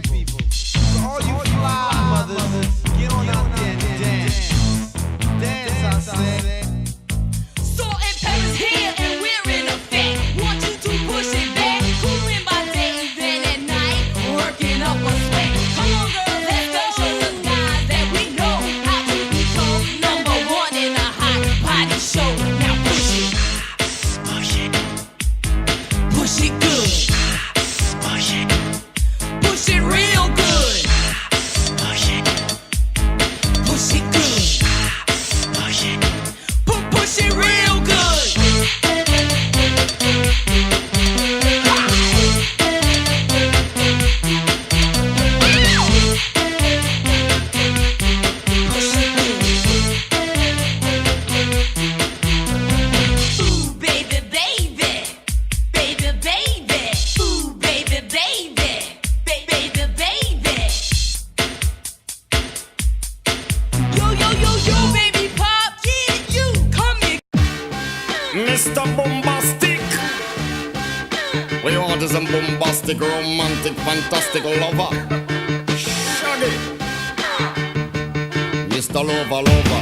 So all you fly mothers, get on out there and dance. Dance, I said. Salt and pepper's here and we're in effect. Want you to push it back. Cooling by day and then at night, working up a sweat. Come on, girls, let's go. Show the guys that we know how to become number one in a hot body show. Now push it. Push it. Push it good. Push it. Push it real good. Push it. Push it good. Push it. Push it real good. Ooh, baby, baby. Baby, baby. Ooh, baby, baby. Baby, baby. Yo, yo, yo, yo, baby pop. Yeah, you. Come here. Mr. Bombastic. We want is a bombastic, romantic, fantastic lover. Shaggy. Mr. Lover, lover.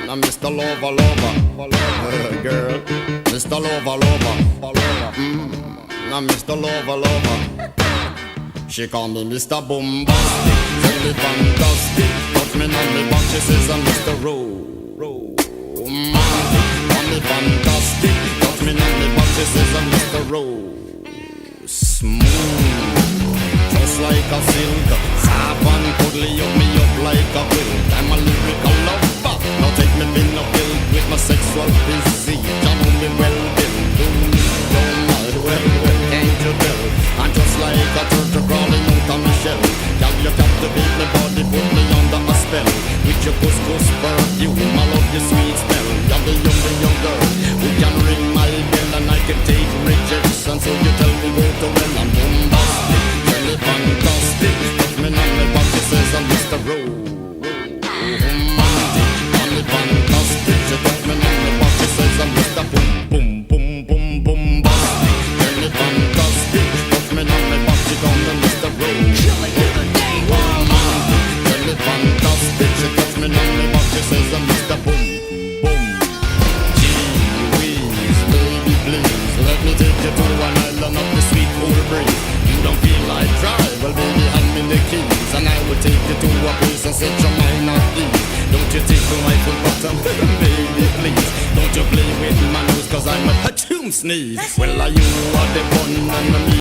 Now Mr. Lover, lover. Girl. Mr. Lover, lover. Now Mr. Lover, lover. She call me Mr. Bombastic. Really fantastic. Touch me on me back, she says I'm Mr. Romantic, fantastic. Touch me on the back, she says I'm Mr. Rose. Smooth, just like a silk. Soft and cuddly, up me up like a quilt. I'm a lyrical lover. Now take me in a pill with my sexual physique. You know me well, Bill. Don't mind, well, can't you tell? I'm just like a turtle crawling out of my shell. Girl, you captivate my body, put me under a spell. With your couscous perfume, I love your sweet smell. You're the young girl who can ring my bell, and I can take rejection. So you tell me go to well, I'm bombastic, really fantastic. Touch me on my back, she says I'm Mr. Romantic, really fantastic. She touch me on my back, she says I'm Mr. Boom, boom, boom, boom, bombastic, really fantastic. Touch me on my back, she call me Mr. Romantic, really fantastic. She touch me on my back, she says I'm Mr. Boom. Let me take you to an island of the sweet cool breeze. You don't feel like drive, well baby hand me the keys, and I will take you to a place and set your mind at ease. Don't you take my foot bottom, baby please. Don't you play with my nose, cause I'm a tune sneeze. Well, are you are the one and me.